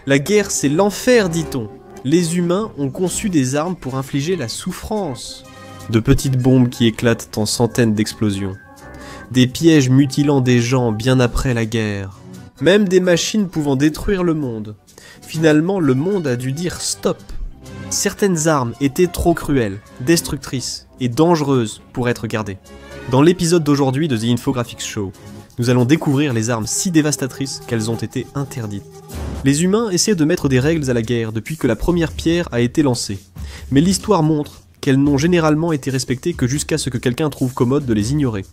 La guerre, c'est l'enfer, dit-on. Les humains ont conçu des armes pour infliger la souffrance. De petites bombes qui éclatent en centaines d'explosions. Des pièges mutilant des gens bien après la guerre. Même des machines pouvant détruire le monde. Finalement, le monde a dû dire stop. Certaines armes étaient trop cruelles, destructrices et dangereuses pour être gardées. Dans l'épisode d'aujourd'hui de The Infographics Show, nous allons découvrir les armes si dévastatrices qu'elles ont été interdites. Les humains essaient de mettre des règles à la guerre depuis que la première pierre a été lancée. Mais l'histoire montre qu'elles n'ont généralement été respectées que jusqu'à ce que quelqu'un trouve commode de les ignorer.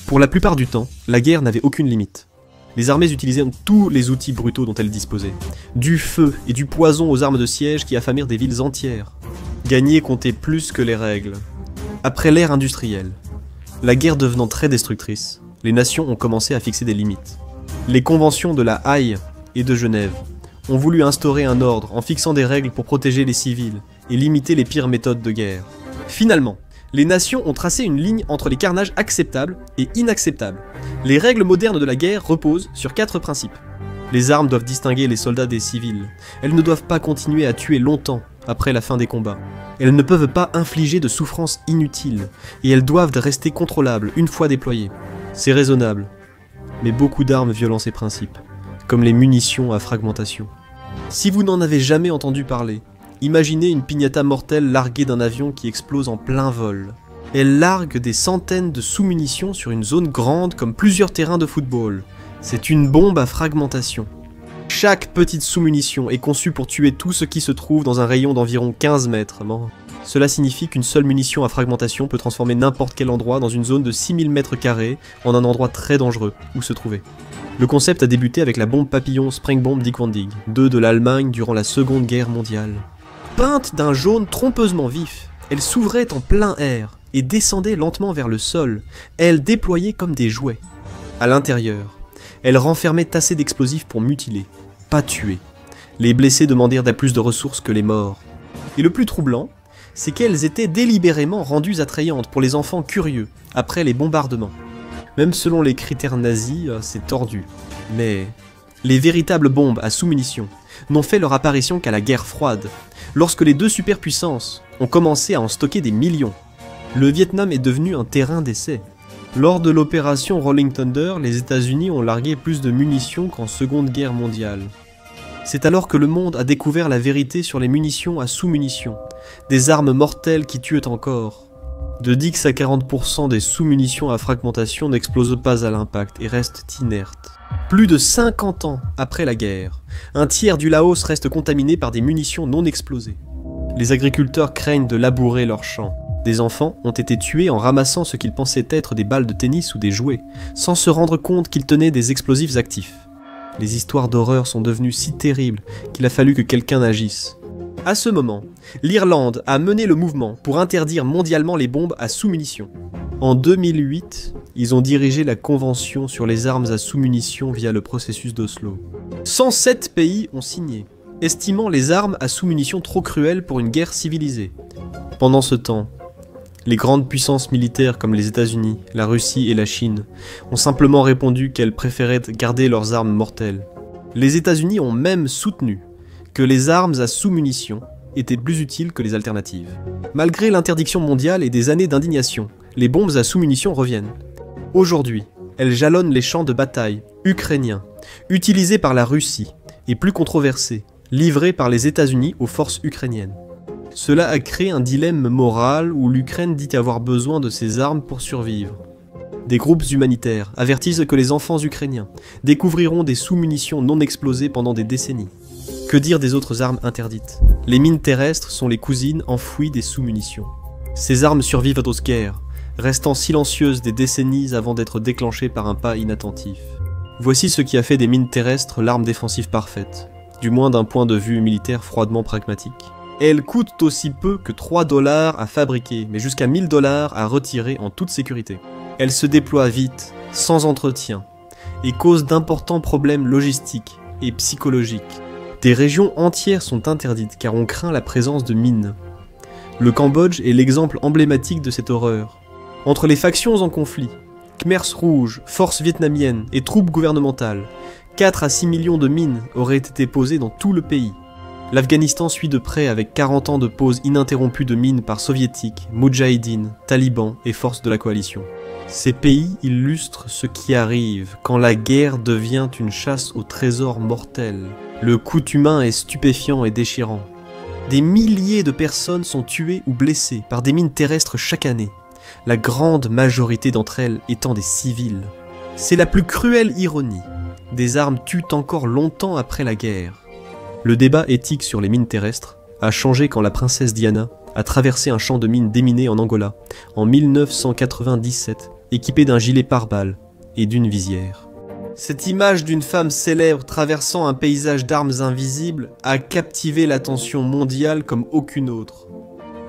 Pour la plupart du temps, la guerre n'avait aucune limite. Les armées utilisaient tous les outils brutaux dont elles disposaient. Du feu et du poison aux armes de siège qui affamirent des villes entières. Gagner comptait plus que les règles. Après l'ère industrielle, la guerre devenant très destructrice, les nations ont commencé à fixer des limites. Les conventions de la Haye et de Genève ont voulu instaurer un ordre en fixant des règles pour protéger les civils et limiter les pires méthodes de guerre. Finalement, les nations ont tracé une ligne entre les carnages acceptables et inacceptables. Les règles modernes de la guerre reposent sur 4 principes. Les armes doivent distinguer les soldats des civils. Elles ne doivent pas continuer à tuer longtemps après la fin des combats. Elles ne peuvent pas infliger de souffrances inutiles, et elles doivent rester contrôlables une fois déployées. C'est raisonnable, mais beaucoup d'armes violent ces principes, comme les munitions à fragmentation. Si vous n'en avez jamais entendu parler, imaginez une piñata mortelle larguée d'un avion qui explose en plein vol. Elle largue des centaines de sous-munitions sur une zone grande comme plusieurs terrains de football. C'est une bombe à fragmentation. Chaque petite sous-munition est conçue pour tuer tout ce qui se trouve dans un rayon d'environ 15 mètres. Cela signifie qu'une seule munition à fragmentation peut transformer n'importe quel endroit dans une zone de 6000 m² en un endroit très dangereux où se trouver. Le concept a débuté avec la bombe papillon Sprengbomb Dick-Van-Dyck, 2 de l'Allemagne durant la Seconde Guerre mondiale. Peinte d'un jaune trompeusement vif, elle s'ouvrait en plein air et descendait lentement vers le sol, elle déployait comme des jouets. À l'intérieur, elle renfermait assez d'explosifs pour mutiler, pas tuer. Les blessés demandèrent plus de ressources que les morts. Et le plus troublant, c'est qu'elles étaient délibérément rendues attrayantes pour les enfants curieux, après les bombardements. Même selon les critères nazis, c'est tordu. Mais les véritables bombes à sous-munitions n'ont fait leur apparition qu'à la guerre froide, lorsque les 2 superpuissances ont commencé à en stocker des millions. Le Vietnam est devenu un terrain d'essai. Lors de l'opération Rolling Thunder, les États-Unis ont largué plus de munitions qu'en Seconde Guerre mondiale. C'est alors que le monde a découvert la vérité sur les munitions à sous-munitions, des armes mortelles qui tuent encore. De 10 à 40% des sous-munitions à fragmentation n'explosent pas à l'impact et restent inertes. Plus de 50 ans après la guerre, un tiers du Laos reste contaminé par des munitions non explosées. Les agriculteurs craignent de labourer leurs champs. Des enfants ont été tués en ramassant ce qu'ils pensaient être des balles de tennis ou des jouets, sans se rendre compte qu'ils tenaient des explosifs actifs. Les histoires d'horreur sont devenues si terribles qu'il a fallu que quelqu'un agisse. À ce moment, l'Irlande a mené le mouvement pour interdire mondialement les bombes à sous-munitions. En 2008, ils ont dirigé la convention sur les armes à sous-munitions via le processus d'Oslo. 107 pays ont signé, estimant les armes à sous-munitions trop cruelles pour une guerre civilisée. Pendant ce temps, les grandes puissances militaires comme les États-Unis, la Russie et la Chine ont simplement répondu qu'elles préféraient garder leurs armes mortelles. Les États-Unis ont même soutenu que les armes à sous-munitions étaient plus utiles que les alternatives. Malgré l'interdiction mondiale et des années d'indignation, les bombes à sous-munitions reviennent. Aujourd'hui, elles jalonnent les champs de bataille ukrainiens, utilisés par la Russie, et plus controversés, livrés par les États-Unis aux forces ukrainiennes. Cela a créé un dilemme moral où l'Ukraine dit avoir besoin de ces armes pour survivre. Des groupes humanitaires avertissent que les enfants ukrainiens découvriront des sous-munitions non explosées pendant des décennies. Que dire des autres armes interdites? Les mines terrestres sont les cousines enfouies des sous-munitions. Ces armes survivent aux guerres, restant silencieuses des décennies avant d'être déclenchées par un pas inattentif. Voici ce qui a fait des mines terrestres l'arme défensive parfaite, du moins d'un point de vue militaire froidement pragmatique. Elles coûtent aussi peu que 3 $ à fabriquer, mais jusqu'à 1000 $ à retirer en toute sécurité. Elles se déploient vite, sans entretien, et causent d'importants problèmes logistiques et psychologiques. Des régions entières sont interdites car on craint la présence de mines. Le Cambodge est l'exemple emblématique de cette horreur. Entre les factions en conflit, Khmers rouges, forces vietnamiennes et troupes gouvernementales, 4 à 6 millions de mines auraient été posées dans tout le pays. L'Afghanistan suit de près avec 40 ans de pause ininterrompue de mines par soviétiques, moudjahidines, talibans et forces de la coalition. Ces pays illustrent ce qui arrive quand la guerre devient une chasse au trésor mortel. Le coût humain est stupéfiant et déchirant. Des milliers de personnes sont tuées ou blessées par des mines terrestres chaque année, la grande majorité d'entre elles étant des civils. C'est la plus cruelle ironie. Des armes tuent encore longtemps après la guerre. Le débat éthique sur les mines terrestres a changé quand la princesse Diana a traversé un champ de mines déminé en Angola en 1997, équipée d'un gilet pare-balles et d'une visière. Cette image d'une femme célèbre traversant un paysage d'armes invisibles a captivé l'attention mondiale comme aucune autre.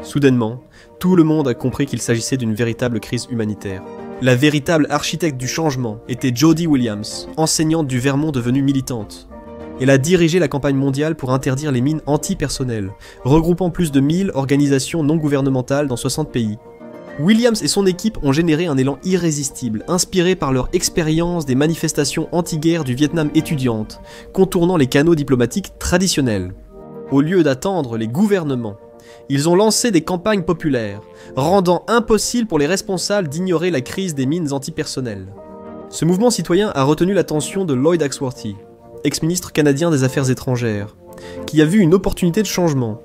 Soudainement, tout le monde a compris qu'il s'agissait d'une véritable crise humanitaire. La véritable architecte du changement était Jody Williams, enseignante du Vermont devenue militante. Elle a dirigé la campagne mondiale pour interdire les mines antipersonnelles, regroupant plus de 1000 organisations non gouvernementales dans 60 pays. Williams et son équipe ont généré un élan irrésistible, inspiré par leur expérience des manifestations anti-guerre du Vietnam étudiante, contournant les canaux diplomatiques traditionnels. Au lieu d'attendre les gouvernements, ils ont lancé des campagnes populaires, rendant impossible pour les responsables d'ignorer la crise des mines antipersonnelles. Ce mouvement citoyen a retenu l'attention de Lloyd Axworthy, ex-ministre canadien des Affaires étrangères, qui a vu une opportunité de changement.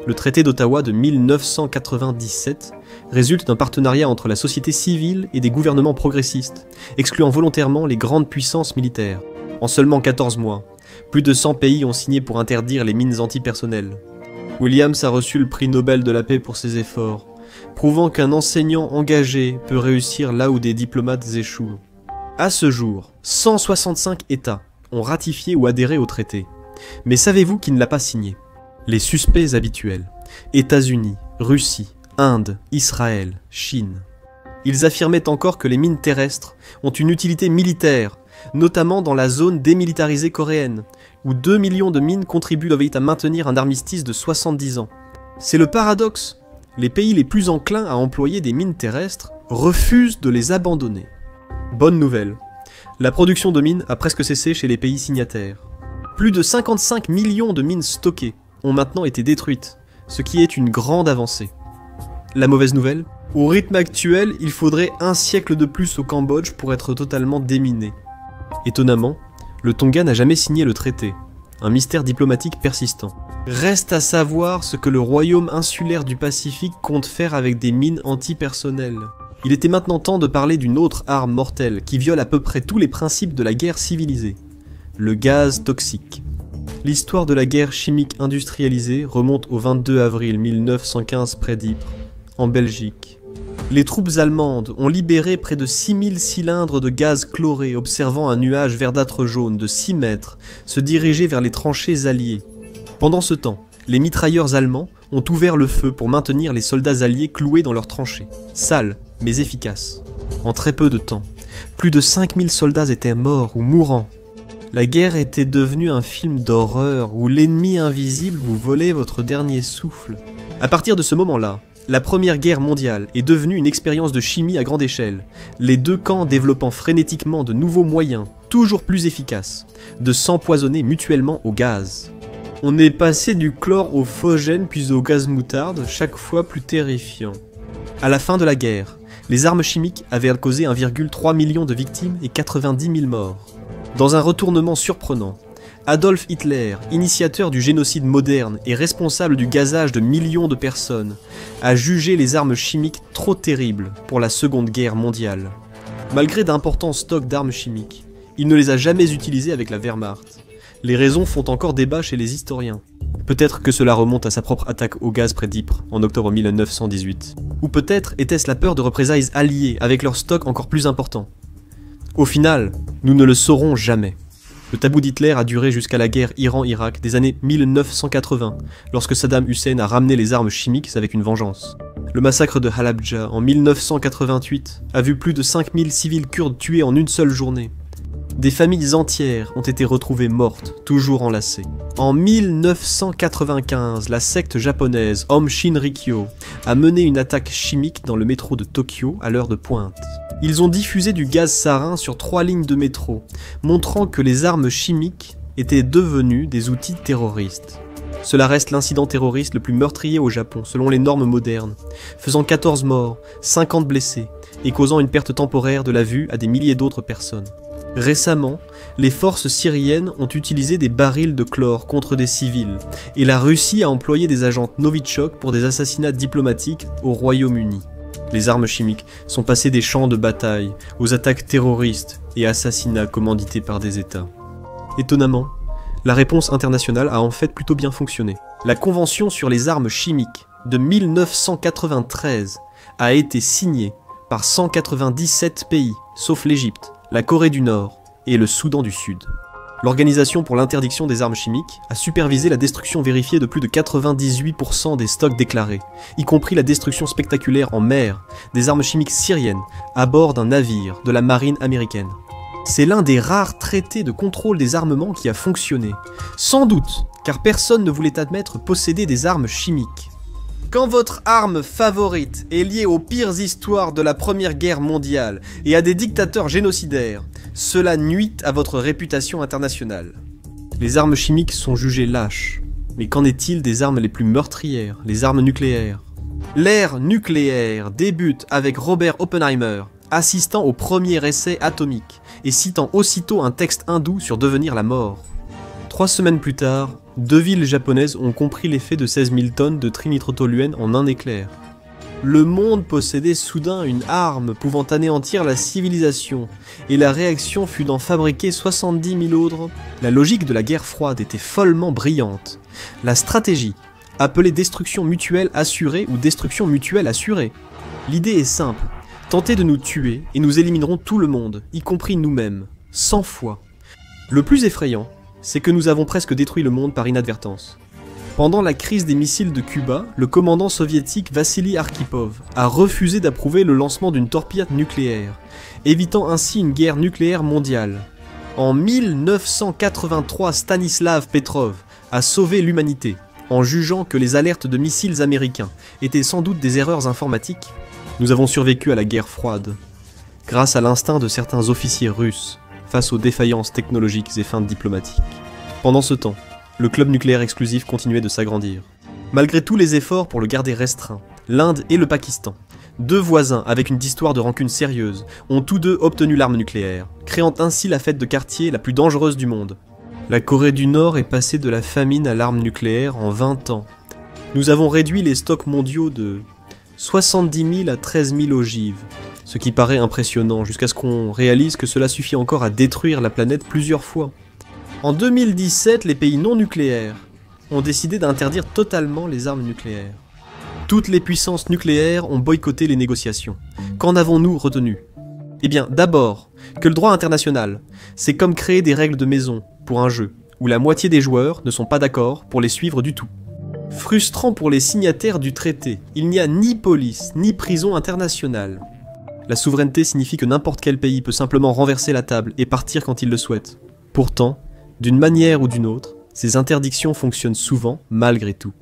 Le traité d'Ottawa de 1997 résulte d'un partenariat entre la société civile et des gouvernements progressistes, excluant volontairement les grandes puissances militaires. En seulement 14 mois, plus de 100 pays ont signé pour interdire les mines antipersonnelles. Williams a reçu le prix Nobel de la paix pour ses efforts, prouvant qu'un enseignant engagé peut réussir là où des diplomates échouent. À ce jour, 165 États ont ratifié ou adhéré au traité. Mais savez-vous qui ne l'a pas signé? Les suspects habituels. États-Unis, Russie, Inde, Israël, Chine. Ils affirmaient encore que les mines terrestres ont une utilité militaire, notamment dans la zone démilitarisée coréenne, où 2 millions de mines contribuent à maintenir un armistice de 70 ans. C'est le paradoxe. Les pays les plus enclins à employer des mines terrestres refusent de les abandonner. Bonne nouvelle. La production de mines a presque cessé chez les pays signataires. Plus de 55 millions de mines stockées ont maintenant été détruites, ce qui est une grande avancée. La mauvaise nouvelle, au rythme actuel, il faudrait un siècle de plus au Cambodge pour être totalement déminé. Étonnamment, le Tonga n'a jamais signé le traité, un mystère diplomatique persistant. Reste à savoir ce que le royaume insulaire du Pacifique compte faire avec des mines antipersonnelles. Il était maintenant temps de parler d'une autre arme mortelle qui viole à peu près tous les principes de la guerre civilisée, le gaz toxique. L'histoire de la guerre chimique industrialisée remonte au 22 avril 1915 près d'Ypres, en Belgique. Les troupes allemandes ont libéré près de 6000 cylindres de gaz chloré, observant un nuage verdâtre jaune de 6 mètres se diriger vers les tranchées alliées. Pendant ce temps, les mitrailleurs allemands ont ouvert le feu pour maintenir les soldats alliés cloués dans leurs tranchées, sales mais efficaces. En très peu de temps, plus de 5000 soldats étaient morts ou mourants. La guerre était devenue un film d'horreur où l'ennemi invisible vous volait votre dernier souffle. À partir de ce moment-là, la Première Guerre mondiale est devenue une expérience de chimie à grande échelle, les deux camps développant frénétiquement de nouveaux moyens, toujours plus efficaces, de s'empoisonner mutuellement au gaz. On est passé du chlore au phosgène puis au gaz moutarde, chaque fois plus terrifiant. À la fin de la guerre, les armes chimiques avaient causé 1,3 million de victimes et 90 000 morts. Dans un retournement surprenant, Adolf Hitler, initiateur du génocide moderne et responsable du gazage de millions de personnes, a jugé les armes chimiques trop terribles pour la Seconde Guerre mondiale. Malgré d'importants stocks d'armes chimiques, il ne les a jamais utilisées avec la Wehrmacht. Les raisons font encore débat chez les historiens. Peut-être que cela remonte à sa propre attaque au gaz près d'Ypres, en octobre 1918. Ou peut-être était-ce la peur de représailles alliées avec leurs stocks encore plus importants. Au final, nous ne le saurons jamais. Le tabou d'Hitler a duré jusqu'à la guerre Iran-Irak des années 1980, lorsque Saddam Hussein a ramené les armes chimiques avec une vengeance. Le massacre de Halabja en 1988 a vu plus de 5000 civils kurdes tués en une seule journée. Des familles entières ont été retrouvées mortes, toujours enlacées. En 1995, la secte japonaise Aum Shinrikyo a mené une attaque chimique dans le métro de Tokyo à l'heure de pointe. Ils ont diffusé du gaz sarin sur 3 lignes de métro, montrant que les armes chimiques étaient devenues des outils terroristes. Cela reste l'incident terroriste le plus meurtrier au Japon, selon les normes modernes, faisant 14 morts, 50 blessés, et causant une perte temporaire de la vue à des milliers d'autres personnes. Récemment, les forces syriennes ont utilisé des barils de chlore contre des civils, et la Russie a employé des agents Novichok pour des assassinats diplomatiques au Royaume-Uni. Les armes chimiques sont passées des champs de bataille aux attaques terroristes et assassinats commandités par des États. Étonnamment, la réponse internationale a en fait plutôt bien fonctionné. La Convention sur les armes chimiques de 1993 a été signée par 197 pays, sauf l'Égypte, la Corée du Nord et le Soudan du Sud. L'Organisation pour l'interdiction des armes chimiques a supervisé la destruction vérifiée de plus de 98% des stocks déclarés, y compris la destruction spectaculaire en mer des armes chimiques syriennes à bord d'un navire de la marine américaine. C'est l'un des rares traités de contrôle des armements qui a fonctionné, sans doute car personne ne voulait admettre posséder des armes chimiques. Quand votre arme favorite est liée aux pires histoires de la Première Guerre mondiale et à des dictateurs génocidaires, cela nuit à votre réputation internationale. Les armes chimiques sont jugées lâches, mais qu'en est-il des armes les plus meurtrières, les armes nucléaires? L'ère nucléaire débute avec Robert Oppenheimer, assistant au premier essai atomique et citant aussitôt un texte hindou sur devenir la mort. 3 semaines plus tard, 2 villes japonaises ont compris l'effet de 16 000 tonnes de trinitrotoluène en un éclair. Le monde possédait soudain une arme pouvant anéantir la civilisation, et la réaction fut d'en fabriquer 70 000 autres. La logique de la guerre froide était follement brillante. La stratégie, appelée destruction mutuelle assurée ou destruction mutuelle assurée. L'idée est simple, tentez de nous tuer et nous éliminerons tout le monde, y compris nous-mêmes, 100 fois. Le plus effrayant, c'est que nous avons presque détruit le monde par inadvertance. Pendant la crise des missiles de Cuba, le commandant soviétique Vassili Arkhipov a refusé d'approuver le lancement d'une torpille nucléaire, évitant ainsi une guerre nucléaire mondiale. En 1983, Stanislav Petrov a sauvé l'humanité, en jugeant que les alertes de missiles américains étaient sans doute des erreurs informatiques. Nous avons survécu à la guerre froide, grâce à l'instinct de certains officiers russes, face aux défaillances technologiques et feintes diplomatiques. Pendant ce temps, le club nucléaire exclusif continuait de s'agrandir. Malgré tous les efforts pour le garder restreint, l'Inde et le Pakistan, 2 voisins avec une histoire de rancune sérieuse, ont tous deux obtenu l'arme nucléaire, créant ainsi la fête de quartier la plus dangereuse du monde. La Corée du Nord est passée de la famine à l'arme nucléaire en 20 ans. Nous avons réduit les stocks mondiaux de 70 000 à 13 000 ogives, ce qui paraît impressionnant jusqu'à ce qu'on réalise que cela suffit encore à détruire la planète plusieurs fois. En 2017, les pays non nucléaires ont décidé d'interdire totalement les armes nucléaires. Toutes les puissances nucléaires ont boycotté les négociations. Qu'en avons-nous retenu? Eh bien, d'abord, que le droit international, c'est comme créer des règles de maison pour un jeu, où la moitié des joueurs ne sont pas d'accord pour les suivre du tout. Frustrant pour les signataires du traité, il n'y a ni police, ni prison internationale. La souveraineté signifie que n'importe quel pays peut simplement renverser la table et partir quand il le souhaite. Pourtant, d'une manière ou d'une autre, ces interdictions fonctionnent souvent malgré tout.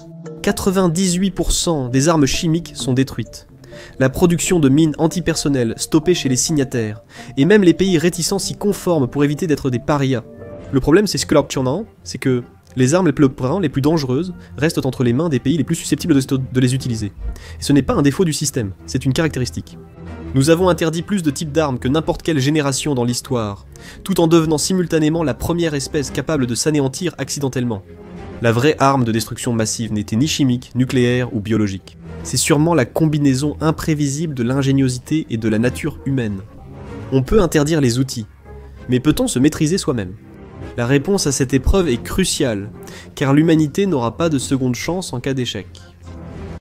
98% des armes chimiques sont détruites. La production de mines antipersonnelles stoppée chez les signataires, et même les pays réticents s'y conforment pour éviter d'être des parias. Le problème, c'est que les armes les plus dangereuses restent entre les mains des pays les plus susceptibles de les utiliser. Et ce n'est pas un défaut du système, c'est une caractéristique. Nous avons interdit plus de types d'armes que n'importe quelle génération dans l'histoire, tout en devenant simultanément la première espèce capable de s'anéantir accidentellement. La vraie arme de destruction massive n'était ni chimique, nucléaire ou biologique. C'est sûrement la combinaison imprévisible de l'ingéniosité et de la nature humaine. On peut interdire les outils, mais peut-on se maîtriser soi-même? La réponse à cette épreuve est cruciale, car l'humanité n'aura pas de seconde chance en cas d'échec.